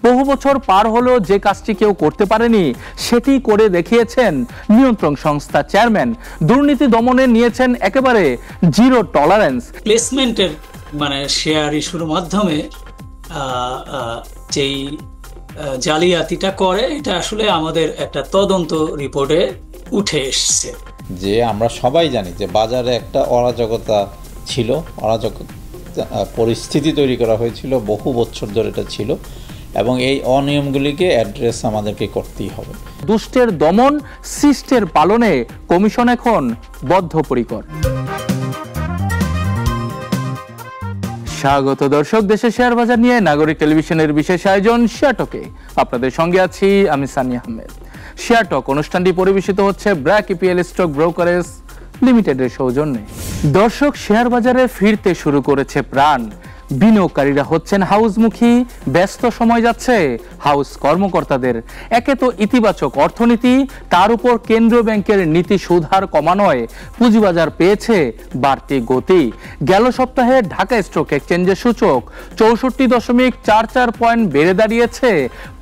বহু বছর পার হলেও যে কাজটি কেউ করতে পারেনি সেটি করে দেখিয়েছেন নিয়ন্ত্রণ সংস্থা চেয়ারম্যান। দুর্নীতি দমনে নিয়েছেন একেবারে জিরো টলারেন্স। প্লেসমেন্টের মানে শেয়ার ইস্যুর মাধ্যমে যেই জালিয়াতিটা করে এটা আসলে আমাদের একটা তদন্ত রিপোর্টে উঠে এসছে। যে আমরা সবাই জানি যে বাজারে একটা অরাজকতা ছিল, অরাজক পরিস্থিতি তৈরি করা হয়েছিল, বহু বছর ধরে এটা ছিল, এবং এই অনিয়মগুলিকে অ্যাড্রেস আমাদেরকে করতেই হবে। দুষ্টের দমন, শিষ্টের পালনে কমিশন এখন বদ্ধপরিকর। স্বাগত দর্শক, দেশের শেয়ার বাজার নিয়ে নাগরিক টেলিভিশনের বিশেষ আয়োজন শেয়ার টকে আপনাদের সঙ্গে আছি আমি সানি আহমেদ। শেয়ার টক অনুষ্ঠানটি পরিবেশিত হচ্ছে ব্র্যাক ইপিএল স্টক ব্রোকারেজ লিমিটেডের সৌজন্যে। দর্শক, শেয়ার বাজারে ফিরতে শুরু করেছে প্রাণ। বিনিয়োগকারীরা হচ্ছেন হাউসমুখী, ব্যস্ত সময় যাচ্ছে হাউস কর্মকর্তাদের। একে তো ইতিবাচক অর্থনীতি, তার উপর কেন্দ্রীয় ব্যাংকের নীতি সুদ হার কমানোয় পুঁজিবাজার পেয়েছে বাড়তি গতি। গেল সপ্তাহে ঢাকা স্টক এক্সচেঞ্জের সূচক 64.44 পয়েন্ট বেড়ে দাঁড়িয়েছে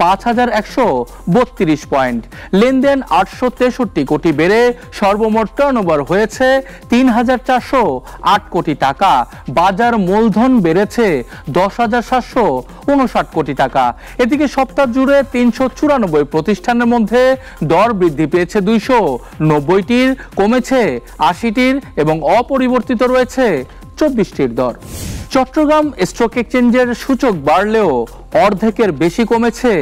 5132 পয়েন্ট। লেনদেন 863 কোটি বেড়ে সর্বমোট টার্নওভার হয়েছে 3408 কোটি টাকা। বাজার মূলধন বেড়েছে 10,759 কোটি টাকা। এদিকে সপ্তাহ জুড়ে 394 প্রতিষ্ঠানের মধ্যে দর বৃদ্ধি পেয়েছে 290টির, কমেছে 80টির এবং অপরিবর্তিত রয়েছে 24টির দর। চট্টগ্রাম স্টক এক্সচেঞ্জের সূচক বাড়লেও অর্ধেকের বেশি কমেছে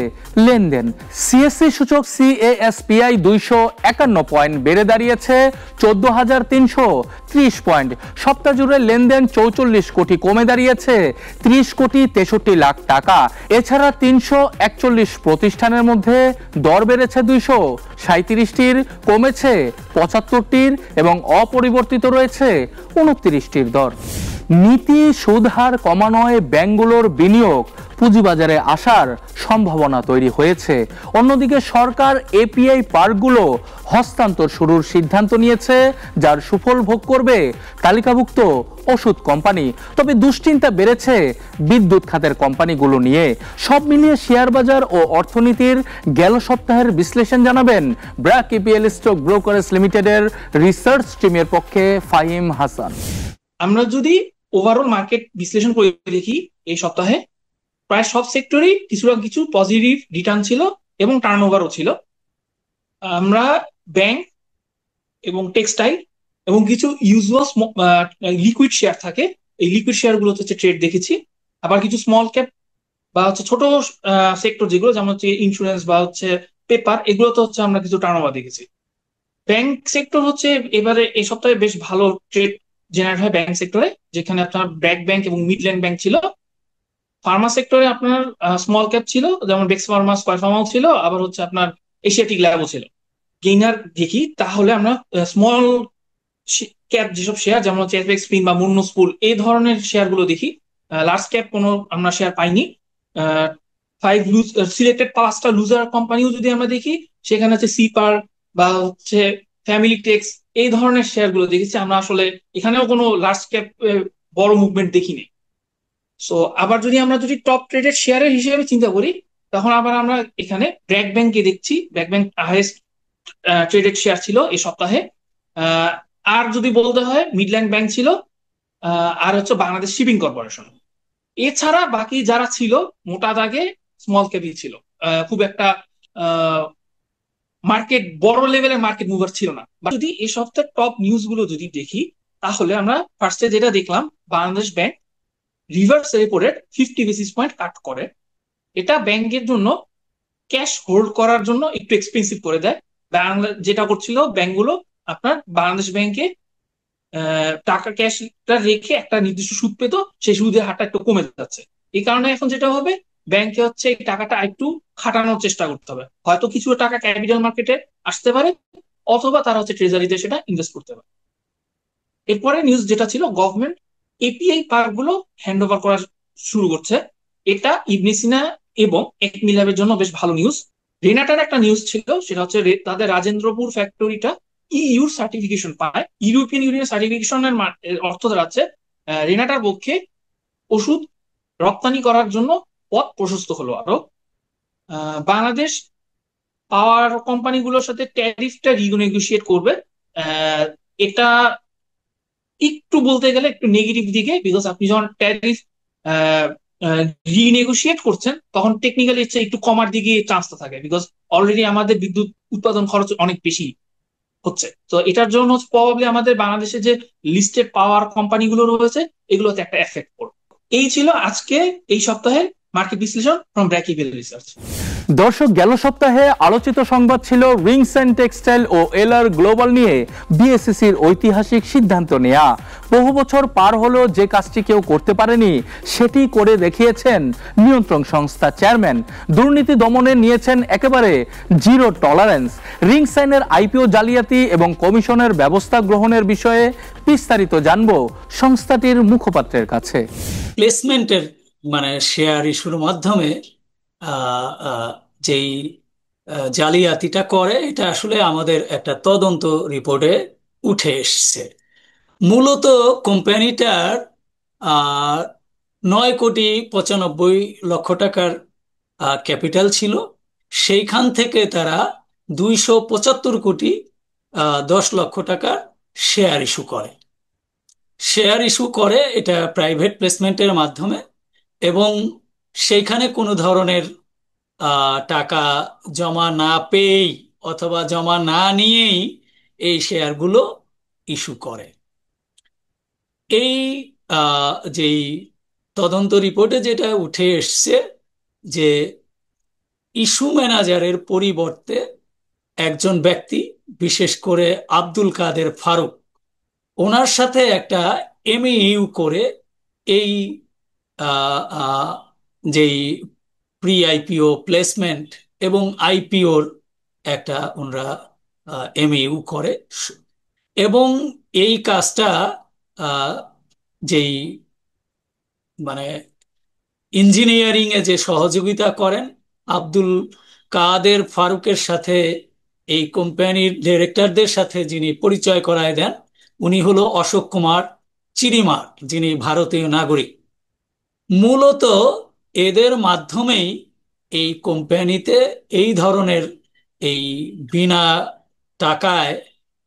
লেনদেন। সিএসসি সূচক CASPI 251 পয়েন্ট বেড়ে দাঁড়িয়েছে 14,330 পয়েন্ট। সপ্তাহ জুড়ে লেনদেন 44 কোটি কমে দাঁড়িয়েছে 30,63,00,000 টাকা। এছাড়া 341 প্রতিষ্ঠানের মধ্যে দর বেড়েছে 237টির, কমেছে 75টির এবং অপরিবর্তিত রয়েছে 29টির দর। নীতি সুদ হার কমানোয় ব্যাংকগুলোর বিনিয়োগ পুঁজিবাজারে আসার সম্ভাবনা তৈরি হয়েছে। অন্যদিকে সরকার এপিআই পার্কগুলো হস্তান্তর শুরুর সিদ্ধান্ত নিয়েছে, যার সুফল ভোগ করবে তালিকাভুক্ত ওষুধ কোম্পানি। তবে দুশ্চিন্তা বেড়েছে বিদ্যুৎ খাতের কোম্পানিগুলো নিয়ে। সব মিলিয়ে শেয়ার বাজার ও অর্থনীতির গেল সপ্তাহের বিশ্লেষণ জানাবেন ব্র্যাক ইপিএল স্টক ব্রোকারেজ লিমিটেডের রিসার্চ টিমের পক্ষে ফাহিম হাসান। আমরা যদি ওভারঅল মার্কেট বিশ্লেষণ করে দেখি, এই সপ্তাহে প্রায় সব সেক্টরই কিছু পজিটিভ রিটার্ন ছিল এবং টার্নওভারও ছিল। আমরা ব্যাংক এবং টেক্সটাইল এবং কিছু ইউজুয়াল লিকুইড শেয়ার থাকে, এই লিকুইড শেয়ার গুলো হচ্ছে ট্রেড দেখেছি। আবার কিছু স্মল ক্যাপ বা হচ্ছে ছোট সেক্টর যেগুলো, যেমন হচ্ছে ইন্স্যুরেন্স বা হচ্ছে পেপার, এগুলোতে হচ্ছে আমরা কিছু টার্নওভার দেখেছি। ব্যাংক সেক্টর হচ্ছে এবারে এই সপ্তাহে বেশ ভালো ট্রেড জেনারেট হয় ব্যাংক সেক্টরে, যেখানে আপনার ব্র্যাক ব্যাংক এবং মিডল্যান্ড ব্যাংক ছিল। ফার্মা সেক্টরে আপনার স্মল ক্যাপ ছিল, যেমন বেক্স ফার্মা, স্কয়ার ফার্মাও ছিল, আবার হচ্ছে আপনার এশিয়াটিক ল্যাবও ছিল। গেইনার দেখি তাহলে আমরা স্মল ক্যাপ যেসব শেয়ার, যেমন হচ্ছে এফএক্স ফিন বা মুন্নুস পুল, এই ধরনের শেয়ার গুলো দেখি। লার্জ ক্যাপ কোনো আমরা শেয়ার পাইনি। সিলেক্টেড 5টা লুজার কোম্পানিও যদি আমরা দেখি, সেখানে হচ্ছে সিপার বা হচ্ছে ফ্যামিলি টেক্স, এই ধরনের শেয়ার গুলো দেখেছি আমরা। আসলে এখানেও কোনো লার্জ ক্যাপ বড় মুভমেন্ট দেখিনি। সো আবার যদি টপ ট্রেডেড শেয়ারের হিসেবে চিন্তা করি, তখন আবার আমরা এখানে ব্র্যাক ব্যাংকে দেখছি। BRAC bank highest traded share ছিল এই সপ্তাহে। আর যদি বলতে হয়, মিডল্যান্ড ব্যাংক ছিল, আর হচ্ছে বাংলাদেশ শিপিং কর্পোরেশন। এছাড়া বাকি যারা ছিল মোটা দাগে স্মল ক্যাপই ছিল। খুব একটা মার্কেট বড় লেভেলের মার্কেট মুভার ছিল না। যদি এই সপ্তাহের টপ নিউজ গুলো যদি দেখি, তাহলে আমরা ফার্স্টে যেটা দেখলাম, Bangladesh bank reverse repo rate 50 basis point cut করে। এটা ব্যাংকের জন্য ক্যাশ হোল্ড করার জন্য একটু এক্সপেন্সিভ করে দেয়। যেটা করছিল ব্যাংকগুলো, আপনার বাংলাদেশ ব্যাংকে টাকা ক্যাশটা রেখে একটা নির্দিষ্ট সুদ পেত, সেই সুদের হারটা একটু কমে যাচ্ছে। এই কারণে এখন যেটা হবে, ব্যাংকে হচ্ছে এই টাকাটা একটু খাটানোর চেষ্টা করতে হবে। হয়তো কিছু টাকা ক্যাপিটাল মার্কেটে আসতে পারে, অথবা তারা হচ্ছে ট্রেজারিতে সেটা ইনভেস্ট করতে পারে। এরপরে নিউজ যেটা ছিল, গভর্নমেন্ট এপিআই পার্ক গুলো হ্যান্ড ওভার করা শুরু করছে। এটা ইবনে সিনা এবং একমি ল্যাবের জন্য বেশ ভালো নিউজ। রেনাটার একটা নিউজ ছিল, সেটা হচ্ছে তাদের রাজেন্দ্রপুর ফ্যাক্টরিটা ইউর সার্টিফিকেশন পায়। ইউরোপিয়ান ইউনিয়ন সার্টিফিকেশনের অর্থ দাঁড়াচ্ছে রেনাটার পক্ষে ওষুধ রপ্তানি করার জন্য পথ প্রশস্ত হলো আরো। বাংলাদেশ পাওয়ার কোম্পানিগুলোর সাথে ট্যারিফটা রিনেগোশিয়েট করবে। আহ, এটা একটু বলতে গেলে একটু নেগেটিভ দিকে, বিকজ আপনি যখন ট্যারিফ রিনেগোশিয়েট করছেন তখন টেকনিক্যালি হচ্ছে একটু কমার দিকে চান্সটা থাকে, বিকজ অলরেডি আমাদের বিদ্যুৎ উৎপাদন খরচ অনেক বেশি হচ্ছে। তো এটার জন্য প্রবাবলি আমাদের বাংলাদেশে যে লিস্টেড পাওয়ার কোম্পানিগুলো রয়েছে এগুলোতে একটা এফেক্ট পড়বে। এই ছিল আজকে এই সপ্তাহের মার্কেট বিশ্লেষণ ফ্রম ব্র্যাকিভেল রিসার্চ। দর্শক, গেল সপ্তাহে আলোচিত সংবাদ ছিল রিংস অ্যান্ড টেক্সটাইল ও এলআর গ্লোবাল নিয়ে বিএসইসির ঐতিহাসিক সিদ্ধান্ত নেয়া। বহু বছর পার হলেও যে কাজটি কেউ করতে পারেনি সেটি করে দেখিয়েছেন নিয়ন্ত্রণ সংস্থা চেয়ারম্যান। দুর্নীতি দমনে নিয়েছেন একেবারে জিরো টলারেন্স। রিংস আইনের আইপিও জালিয়াতি এবং কমিশনের ব্যবস্থা গ্রহণের বিষয়ে বিস্তারিত জানবো সংস্থাটির মুখপাত্রের কাছে। প্লেসমেন্টের মানে শেয়ার ইস্যুর মাধ্যমে যেই জালিয়াতিটা করে এটা আসলে আমাদের একটা তদন্ত রিপোর্টে উঠে এসছে। মূলত কোম্পানিটার 9,95,00,000 টাকার ক্যাপিটাল ছিল। সেইখান থেকে তারা 275,10,00,000 টাকার শেয়ার ইস্যু করে। এটা প্রাইভেট প্লেসমেন্টের মাধ্যমে, এবং সেইখানে কোনো ধরনের টাকা জমা না পেয়েই অথবা জমা না নিয়েই এই শেয়ারগুলো ইস্যু করে। এই যেই তদন্ত রিপোর্টে যেটা উঠে এসছে যে ইস্যু ম্যানেজারের পরিবর্তে একজন ব্যক্তি, বিশেষ করে আব্দুল কাদের ফারুক, ওনার সাথে একটা এমইইউ করে এই যেই প্রি আইপিও প্লেসমেন্ট এবং আইপিওর একটা ওনারা এমইইউ করে, এবং এই কাজটা যেই মানে ইঞ্জিনিয়ারিং এ যে সহযোগিতা করেন আব্দুল কাদের ফারুকের সাথে এই কোম্পানির ডিরেক্টরদের সাথে যিনি পরিচয় করায় দেন উনি হলো অশোক কুমার চিরিমার, যিনি ভারতীয় নাগরিক। মূলত এদের মাধ্যমেই এই কোম্পানিতে এই ধরনের এই বিনা টাকায়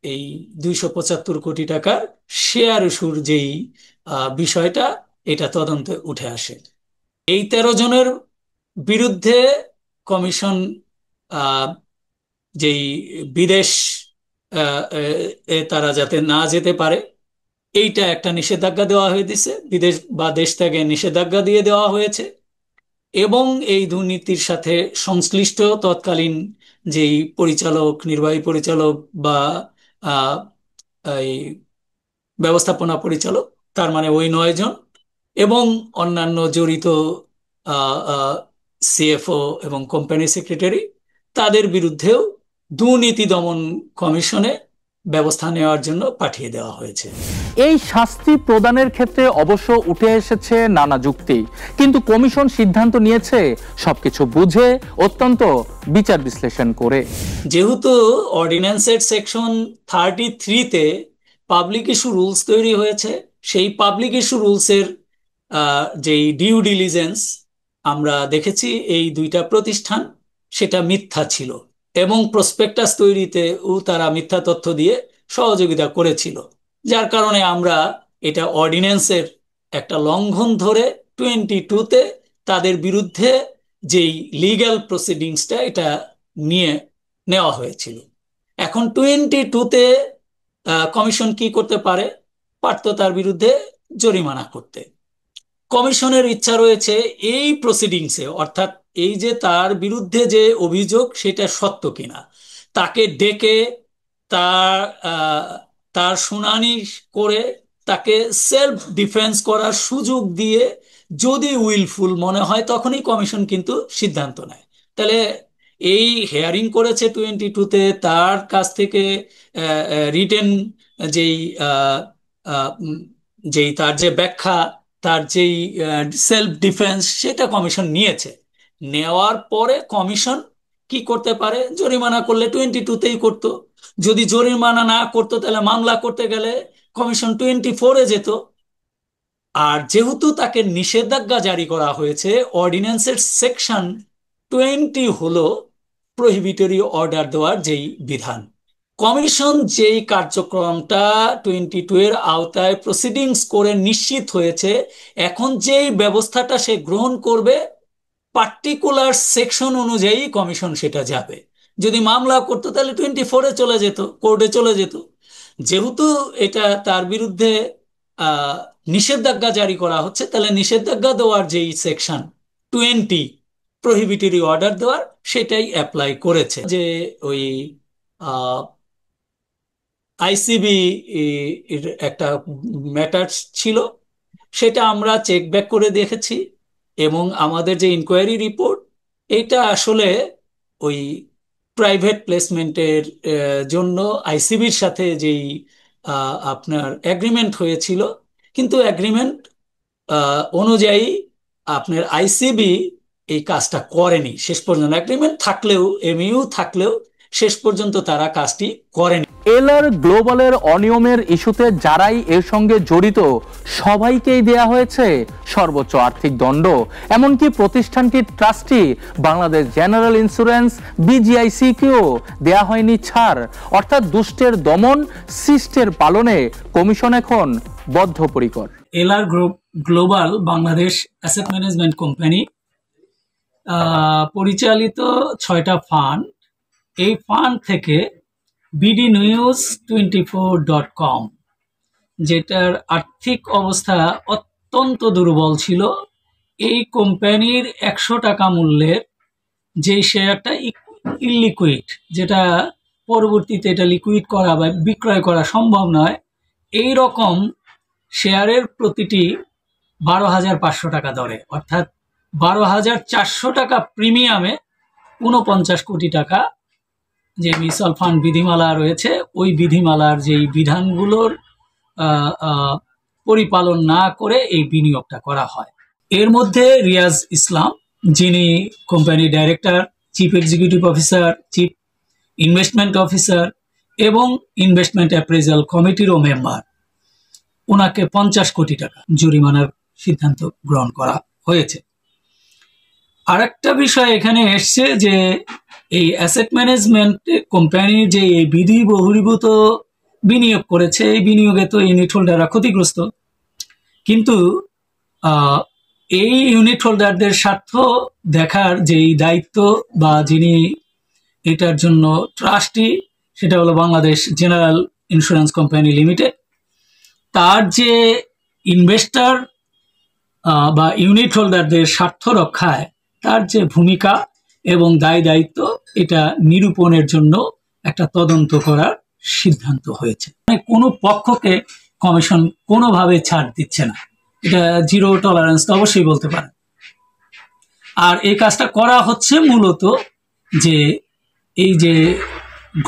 এই 275 কোটি টাকার শেয়ার ইস্যুর যেই বিষয়টা এটা তদন্তে উঠে আসে। এই 13 জনের বিরুদ্ধে কমিশন যেই বিদেশ তারা যাতে না যেতে পারে এইটা একটা নিষেধাজ্ঞা দেওয়া হয়েছে, বিদেশ বা দেশ থেকে নিষেধাজ্ঞা দিয়ে দেওয়া হয়েছে। এবং এই দুর্নীতির সাথে সংশ্লিষ্ট তৎকালীন যেই পরিচালক, নির্বাহী পরিচালক বা এই ব্যবস্থাপনা পরিচালক, তার মানে ওই 9 জন, এবং অন্যান্য জড়িত সিএফও এবং কোম্পানি সেক্রেটারি, তাদের বিরুদ্ধেও দুর্নীতি দমন কমিশনে ব্যবস্থা নেওয়ার জন্য পাঠিয়ে দেওয়া হয়েছে। এই শাস্তি প্রদানের ক্ষেত্রে অবশ্য উঠে এসেছে নানা যুক্তি, কিন্তু কমিশন সিদ্ধান্ত নিয়েছে সবকিছু বুঝে অত্যন্ত বিচার বিশ্লেষণ করে। যেহেতু অর্ডিন্যান্সের সেকশন 33-তে পাবলিক ইস্যু রুলস তৈরি হয়েছে, সেই পাবলিক ইস্যু রুলসের যেই ডিউ ডিলিজেন্স আমরা দেখেছি এই দুইটা প্রতিষ্ঠান সেটা মিথ্যা ছিল, এবং প্রসপেক্টাস তৈরিতেও তারা মিথ্যা তথ্য দিয়ে সহযোগিতা করেছিল, যার কারণে আমরা এটা অর্ডিন্যান্সের একটা লঙ্ঘন ধরে 22-তে তাদের বিরুদ্ধে যেই লিগ্যাল প্রসিডিংসটা এটা নেওয়া হয়েছিল। এখন 22-তে কমিশন কি করতে পারে? পারত তার বিরুদ্ধে জরিমানা করতে। কমিশনের ইচ্ছা রয়েছে এই প্রসিডিংসে, অর্থাৎ এই যে তার বিরুদ্ধে যে অভিযোগ সেটা সত্য কিনা তাকে ডেকে তার তার শুনানি করে তাকে সেলফ ডিফেন্স করার সুযোগ দিয়ে যদি উইলফুল মনে হয় তখনই কমিশন কিন্তু সিদ্ধান্ত নেয়। তাহলে এই হেয়ারিং করেছে 22-তে, তার কাছ থেকে রিটেন যেই যেই তার যে ব্যাখ্যা, তার যেই সেলফ ডিফেন্স সেটা কমিশন নিয়েছে। নেওয়ার পরে কমিশন কি করতে পারে? জরিমানা করলে 22-তেই করতো। যদি জরিমানা না করতো তাহলে মামলা করতে গেলে কমিশন 24-এ যেত। আর যেহেতু তাকে নিষেধাজ্ঞা জারি করা হয়েছে অর্ডিন্যান্সের সেকশন 20 হলো প্রহিবিটরি অর্ডার দেওয়ার যেই বিধান। কমিশন যেই কার্যক্রমটা 22 এর আওতায় প্রসিডিংস করে নিশ্চিত হয়েছে, এখন যেই ব্যবস্থাটা সে গ্রহণ করবে পার্টিকুলার সেকশন অনুযায়ী কমিশন সেটা যাবে। যদি মামলা করতো তাহলে 24-এ চলে যেত, কোর্টে চলে যেত। যেহেতু এটা তার বিরুদ্ধে আহ, নিষেধাজ্ঞা জারি করা হচ্ছে, তাহলে নিষেধাজ্ঞা দেওয়ার যেই সেকশন 20 প্রহিবিটরি অর্ডার দেওয়ার, সেটাই অ্যাপ্লাই করেছে। যে ওই আইসিবি এর একটা ম্যাটার ছিল, সেটা আমরা চেক ব্যাক করে দেখেছি, এবং আমাদের যে ইনকোয়ারি রিপোর্ট, এটা আসলে ওই প্রাইভেট প্লেসমেন্টের জন্য আইসিবির সাথে যেই আপনার এগ্রিমেন্ট হয়েছিল, কিন্তু এগ্রিমেন্ট অনুযায়ী আপনার আইসিবি এই কাজটা করেনি শেষ পর্যন্ত। এগ্রিমেন্ট থাকলেও, এমইউ থাকলেও শেষ পর্যন্ত তারা কাজটি করেনি। এলার গ্লোবালের অনিয়মের ইস্যুতে যারাই এর সঙ্গে জড়িত সবাইকেই দেয়া হয়েছে সর্বোচ্চ আর্থিক দণ্ড। এমনকি প্রতিষ্ঠানটির ট্রাস্টি বাংলাদেশ জেনারেল ইন্স্যুরেন্স বিজিআইসিকেও দেয়া হয়নি ছাড়। অর্থাৎ দুষ্টের দমন, শিষ্টের পালনে কমিশন এখন বদ্ধপরিকর। এলার global Bangladesh asset management company পরিচালিত 6টা ফান্ড, এই ফান্ড থেকে bdnews24.com, যেটার আর্থিক অবস্থা অত্যন্ত দুর্বল ছিল, এই কোম্পানির 100 টাকা মূল্যের যে শেয়ারটা ইলিকুইড, যেটা পরবর্তীতে এটা লিকুইড করা বা বিক্রয় করা সম্ভব নয়, এই রকম শেয়ারের প্রতিটি 12,500 টাকা দরে, অর্থাৎ 12,400 টাকা প্রিমিয়ামে 49 কোটি টাকা যে মিউচুয়াল ফান্ড বিধিমালা রয়েছে, ওই বিধিমালার যেই বিধানগুলোর পরিপালন না করে এই বিনিয়োগটা করা হয়। এর মধ্যে রিয়াজ ইসলাম, যিনি কোম্পানির director, chief executive officer, chief investment officer এবং ইনভেস্টমেন্ট অ্যাপ্রেজাল কমিটিরও মেম্বার, ওনাকে 50 কোটি টাকা জরিমানার সিদ্ধান্ত গ্রহণ করা হয়েছে। আর একটা বিষয় এখানে এসছে যে এই অ্যাসেট ম্যানেজমেন্ট কোম্পানির যে এই বিধি বহির্ভূত বিনিয়োগ করেছে, এই বিনিয়োগে তো ইউনিট হোল্ডাররা ক্ষতিগ্রস্ত, কিন্তু এই ইউনিট হোল্ডারদের স্বার্থ দেখার যেই দায়িত্ব বা যিনি এটার জন্য ট্রাস্টি, সেটা হলো Bangladesh general insurance company limited. তার যে ইনভেস্টর বা ইউনিট হোল্ডারদের স্বার্থ রক্ষায় তার যে ভূমিকা এবং দায় দায়িত্ব, এটা নিরূপণের জন্য একটা তদন্ত করার সিদ্ধান্ত হয়েছে। মানে কোনো পক্ষকে কমিশন কোনোভাবে ছাড় দিচ্ছে না, এটা জিরো টলারেন্স তো অবশ্যই বলতে পারে। আর এই কাজটা করা হচ্ছে মূলত যে এই যে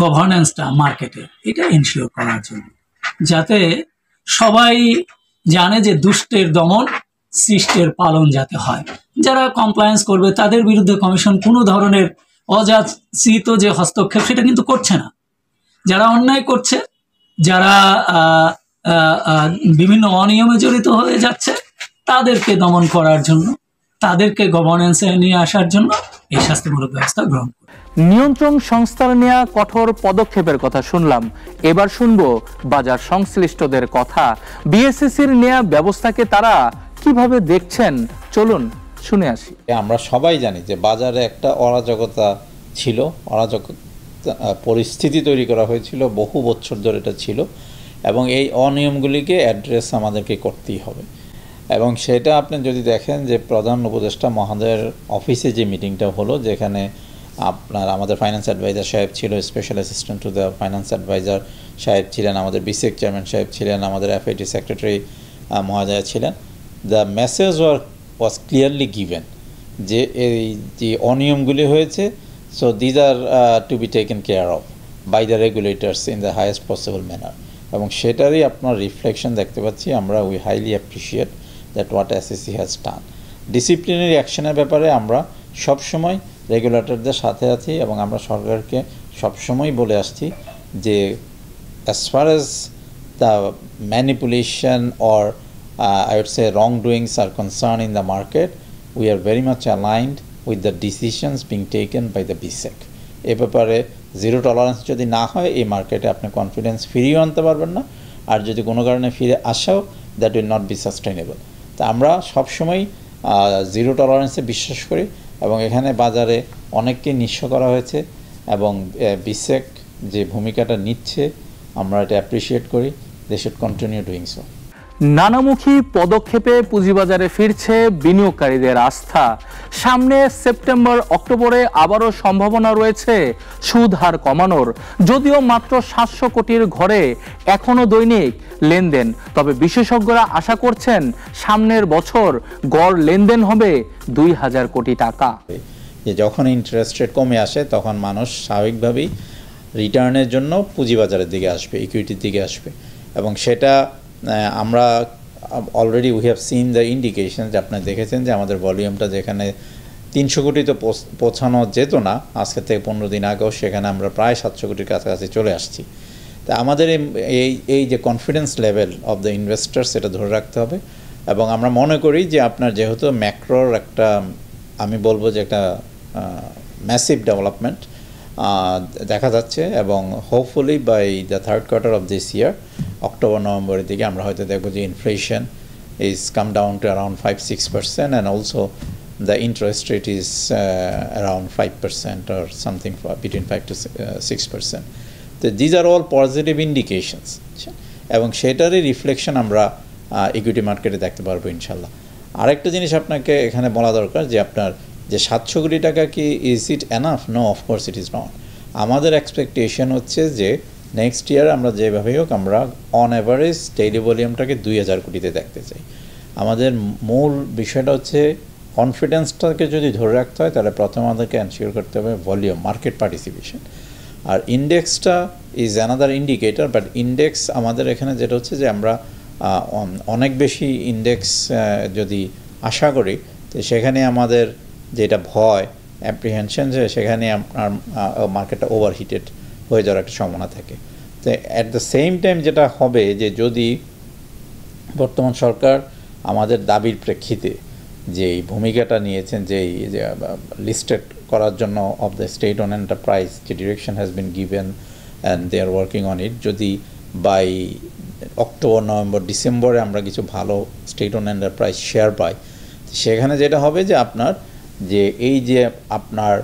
গভর্নেন্সটা মার্কেটে, এটা এনশিওর করার জন্য, যাতে সবাই জানে যে দুষ্টের দমন, শিষ্টের পালন যাতে হয়। যারা কমপ্লায়েন্স করবে তাদের বিরুদ্ধে কমিশন কোনো ধরনের অযাচিত যে হস্তক্ষেপ, সেটা কিন্তু করছে না। যারা অন্যায় করছে, যারা বিভিন্ন অনিয়মে জড়িত হয়ে যাচ্ছে, তাদেরকে দমন করার জন্য, তাদেরকে গভর্নেন্সে নিয়ে আসার জন্য এই শাস্তিমূলক ব্যবস্থা গ্রহণ করে। নিয়ন্ত্রণ সংস্থার নেওয়া কঠোর পদক্ষেপের কথা শুনলাম, এবার শুনবো বাজার সংশ্লিষ্টদের কথা। বিএসইসির নেওয়া ব্যবস্থাকে তারা কিভাবে দেখছেন, চলুন শুনে আসি। আমরা সবাই জানি যে বাজারে একটা অরাজকতা ছিল, পরিস্থিতি তৈরি করা হয়েছিল, বহু বছর ধরে এটা ছিল, এবং এই অনিয়মগুলিকে অ্যাড্রেস আমাদেরকে করতেই হবে। এবং সেটা আপনি যদি দেখেন যে প্রধান উপদেষ্টা মহোদয়ের অফিসে যে মিটিংটা হলো, যেখানে আপনার আমাদের ফাইন্যান্স অ্যাডভাইজার সাহেব ছিল, special assistant to the finance adviser সাহেব ছিলেন, আমাদের বিসিক চেয়ারম্যান সাহেব ছিলেন, আমাদের এফআইটি সেক্রেটারি মহোদয়া ছিলেন। The message was clearly given যে এই যে অনিয়মগুলি হয়েছে, so these are to be taken care of by the regulators in the highest possible manner. এবং সেটারই আপনার রিফ্লেকশন দেখতে পাচ্ছি আমরা। We highly appreciate that what SSC has done. Disciplinary অ্যাকশনের ব্যাপারে আমরা সবসময় রেগুলেটরদের সাথে আছি, এবং আমরা সরকারকে সবসময় বলে আসছি যে as far as the manipulation or I would say wrongdoings are concerned in the market, we are very much aligned with the decisions being taken by the BSEC. এ ব্যাপারে জিরো টলারেন্স যদি না হয় এই মার্কেটে আপনি কনফিডেন্স ফিরিয়েও আনতে পারবেন না, আর যদি কোনো কারণে ফিরে আসাও that will not be sustainable. তা আমরা সবসময় জিরো টলারেন্সে বিশ্বাস করি এবং এখানে বাজারে অনেককে নিঃস্ব করা হয়েছে এবং বিসেক যে ভূমিকাটা নিচ্ছে আমরা এটা অ্যাপ্রিসিয়েট করি। They should continue doing so. নানামুখী পদক্ষেপে পুঁজিবাজারে ফিরছে বিনিয়োগকারীদের আস্থা। সামনে সেপ্টেম্বর অক্টোবরে আবারও সম্ভাবনা রয়েছে সুদ হার কমানোর, যদিও মাত্র 700 কোটির ঘরে এখনো দৈনিক লেনদেন। তবে বিশেষজ্ঞরা আশা করছেন সামনের বছর গড় লেনদেন হবে 2000 কোটি টাকা। যে যখন ইন্টারেস্ট রেট কমে আসে তখন মানুষ স্বাভাবিকভাবেই রিটার্নের জন্য পুঁজিবাজারের দিকে আসবে, ইকুইটির দিকে আসবে, এবং সেটা আমরা already we have seen the indication যে আপনারা দেখেছেন যে আমাদের ভলিউমটা যেখানে 300 কোটি তো পৌঁছানো যেত না আজকে থেকে 15 দিন আগেও, সেখানে আমরা প্রায় 700 কোটির কাছাকাছি চলে আসছি। তা আমাদের এই যে confidence level of the investor সেটা ধরে রাখতে হবে, এবং আমরা মনে করি যে আপনার যেহেতু ম্যাক্রোর একটা আমি বলবো যে একটা ম্যাসিভ ডেভেলপমেন্ট দেখা যাচ্ছে, এবং hopefully by the third quarter of this year October নভেম্বরের দিকে আমরা হয়তো দেখব যে inflation is come down to around 5-6% and also the interest rate is around 5% or something between 5 to 6%. তো these are all positive indications, এবং সেটারই reflection আমরা ইকুইটি মার্কেটে দেখতে পারবো ইনশাল্লাহ। আরেকটা জিনিস আপনাকে এখানে বলা দরকার যে আপনার যে 700 কোটি টাকা কি is it enough? No, of course it is not. আমাদের এক্সপেকটেশন হচ্ছে যে নেক্সট ইয়ার আমরা যেভাবেই হোক আমরা অন অ্যাভারেজ ডেইলি ভলিউমটাকে 2000 কোটিতে দেখতে চাই। আমাদের মূল বিষয়টা হচ্ছে কনফিডেন্সটাকে যদি ধরে রাখতে হয় তাহলে প্রথমে আমাদেরকে এনশিওর করতে হবে ভলিউম, মার্কেট পার্টিসিপেশন। আর ইন্ডেক্সটা is another indicator, but index আমাদের এখানে যেটা হচ্ছে যে আমরা অনেক বেশি ইন্ডেক্স যদি আশা করি তো সেখানে আমাদের যেটা ভয় অ্যাপ্রিহেনশন যে সেখানে আপনার মার্কেটটা ওভারহিটেড হয়ে যাওয়ার একটা সম্ভাবনা থাকে। তো অ্যাট দ্য সেম টাইম যেটা হবে যে যদি বর্তমান সরকার আমাদের দাবির প্রেক্ষিতে যে ভূমিকাটা নিয়েছেন যে লিস্টেড করার জন্য of the state owned enterprise যে direction has been given and they are working on it, যদি বাই অক্টোবর নভেম্বর ডিসেম্বরে আমরা কিছু ভালো স্টেট অন এন্টারপ্রাইজ শেয়ার পাই, সেখানে যেটা হবে যে আপনার যে এই যে আপনার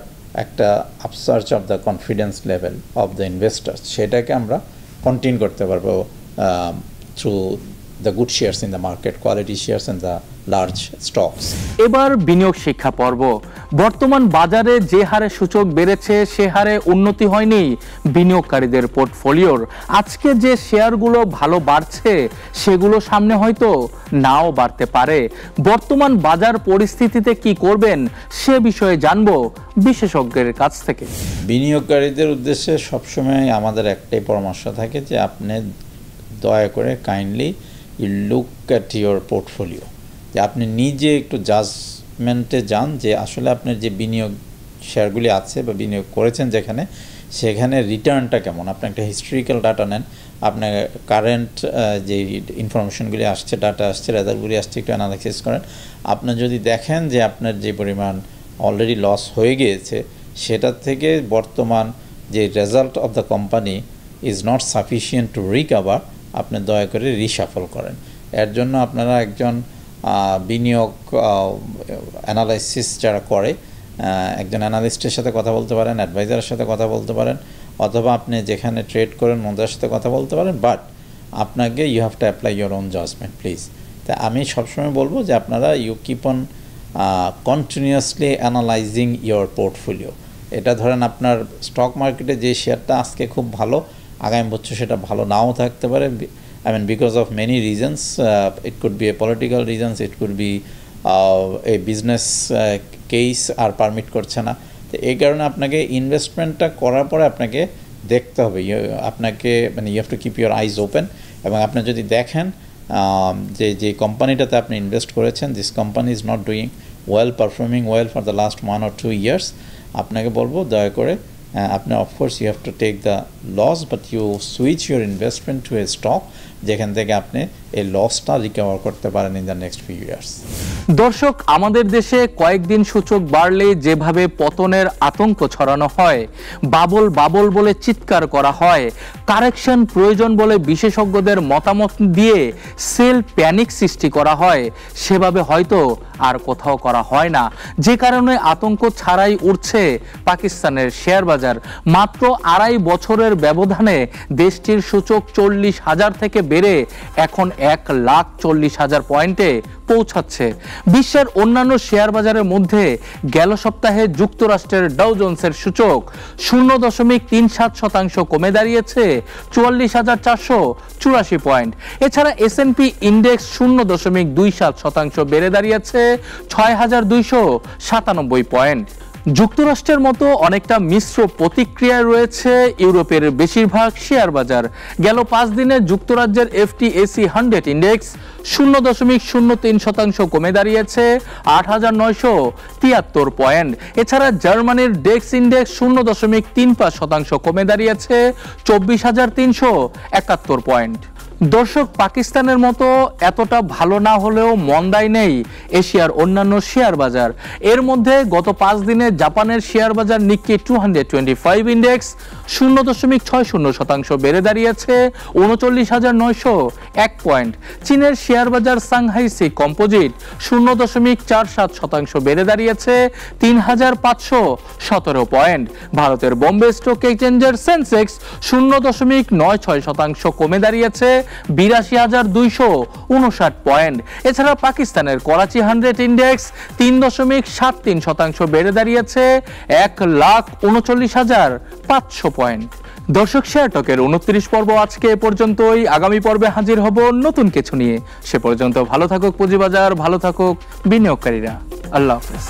একটা upsurge of the confidence level of the investors সেটাকে আমরা কন্টিনিউ করতে পারবো through the good shares in the market, quality shares in the large stocks. এবার বিনিয়োগ শিক্ষা পর্ব। বর্তমান বাজারে যে হারে সূচক বেড়েছে সে হারে উন্নতি হয়নি বিনিয়োগকারীদের পোর্টফোলিওর। আজকে যে শেয়ারগুলো ভালো বাড়ছে সেগুলো সামনে হয়তো নাও বাড়তে পারে। বর্তমান বাজার পরিস্থিতিতে কি করবেন সে বিষয়ে জানবো বিশেষজ্ঞের কাছ থেকে। বিনিয়োগকারীদের উদ্দেশ্যে সবসময় আমাদের একটাই পরামর্শ থাকে যে আপনি দয়া করে kindly you look at your portfolio, যে আপনি নিজে একটু জাজমেন্টে যান যে আসলে আপনার যে বিনিয়োগ শেয়ারগুলি আছে বা বিনিয়োগ করেছেন যেখানে সেখানে রিটার্নটা কেমন। আপনি একটা হিস্ট্রিক্যাল ডাটা নেন, আপনার কারেন্ট যে ইনফরমেশনগুলি আসছে, ডাটা আসছে, রেজাল্টগুলি আসছে একটু অ্যানালাইসিস করেন। আপনার যদি দেখেন যে আপনার যে পরিমাণ অলরেডি লস হয়ে গিয়েছে সেটার থেকে বর্তমান যে result of the company is not sufficient to recover, আপনি দয়া করে রিশাফল করেন। এর জন্য আপনারা একজন বিনিয়োগ অ্যানালাইসিস যারা করে একজন অ্যানালিস্টের সাথে কথা বলতে পারেন, অ্যাডভাইজারের সাথে কথা বলতে পারেন, অথবা আপনি যেখানে ট্রেড করেন ওদের সাথে কথা বলতে পারেন, বাট আপনাকে you have to apply your own judgement please. তা আমি সবসময় বলবো যে আপনারা you keep on continuously analysing your portfolio. এটা ধরেন আপনার স্টক মার্কেটে যে শেয়ারটা আজকে খুব ভালো, আগামী বছর সেটা ভালো নাও থাকতে পারে। I mean, because of many reasons, it could be a political reasons, it could be a business case আর পারমিট করছে না। তো এই কারণে আপনাকে ইনভেস্টমেন্টটা করার পরে আপনাকে দেখতে হবে, আপনাকে মানে you have to keep your eyes open. এবং আপনি যদি দেখেন যে কোম্পানিটাতে আপনি ইনভেস্ট করেছেন, this company is not doing well, performing well for the last 1 or 2 years, আপনাকে বলবো দয়া করে আপনি of course you have to take the loss, but you switch your investment to a stock যেখান থেকে আপনি এই লসটা রিকভার করতে পারেন in the next few years. দর্শক, আমাদের দেশে কয়েকদিন সূচক বাড়লে যেভাবে পতনের আতঙ্ক ছড়ানো হয়, বাবল বাবল বলে চিৎকার করা হয়, কারেকশন প্রয়োজন বলে বিশেষজ্ঞদের মতামত দিয়ে সেল প্যানিক সৃষ্টি করা হয়, সেভাবে হয়তো আর কোথাও করা হয় না। যে কারণে আতঙ্ক ছাড়াই উঠছে পাকিস্তানের শেয়ার বাজার। মাত্র 2.5 বছরের ব্যবধানে দেশটির সূচক 40,000 থেকে বেড়ে এখন 1,40,000 পয়েন্টে পৌঁছাচ্ছে। বিশ্বের অন্যান্য শেয়ার বাজারের মধ্যে গেল সপ্তাহে যুক্তরাষ্ট্রের ডাউ জোন্সের সূচক 0.37% কমে দাঁড়িয়েছে 44,484 পয়েন্ট। এছাড়া S&P ইন্ডেক্স 0.27% বেড়ে দাঁড়িয়েছে 6,297 পয়েন্ট। যুক্তরাষ্ট্রের মতো অনেকটা মিশ্র প্রতিক্রিয়ায় রয়েছে ইউরোপের বেশিরভাগ শেয়ার বাজার। গেল 5 দিনে যুক্তরাজ্যের FTSE 100 ইন্ডেক্স 0.03% কমে দাঁড়িয়েছে 8,973 পয়েন্ট। এছাড়া জার্মানির ডেক্স ইন্ডেক্স 0.35% কমে দাঁড়িয়েছে 24,371 পয়েন্ট। দর্শক, পাকিস্তানের মতো এতটা ভালো না হলেও মন্দায় নেই এশিয়ার অন্যান্য শেয়ার বাজার। এর মধ্যে গত 5 দিনে জাপানের শেয়ার বাজার নিক্কি 225 ইন্ডেক্স 0.60% বেড়ে দাঁড়িয়েছে 39,901 পয়েন্ট। চীনের শেয়ার বাজার সাংহাই সি কম্পোজিট 0.47% বেড়ে দাঁড়িয়েছে 3,517 পয়েন্ট। ভারতের বোম্বে স্টক এক্সচেঞ্জের সেন্সেক্স 0.96% কমে দাঁড়িয়েছে 82,259 পয়েন্ট। এছাড়া পাকিস্তানের করাচি 100 ইন্ডেক্স 3.73% বেড়ে দাঁড়িয়েছে 1,39,500 পয়েন্ট। দর্শক, শেয়ার টকের 29 পর্ব আজকে এ পর্যন্তই। আগামী পর্বে হাজির হব নতুন কিছু নিয়ে। সে পর্যন্ত ভালো থাকুক পুঁজিবাজার, ভালো থাকুক বিনিয়োগকারীরা। আল্লাহ হাফেজ।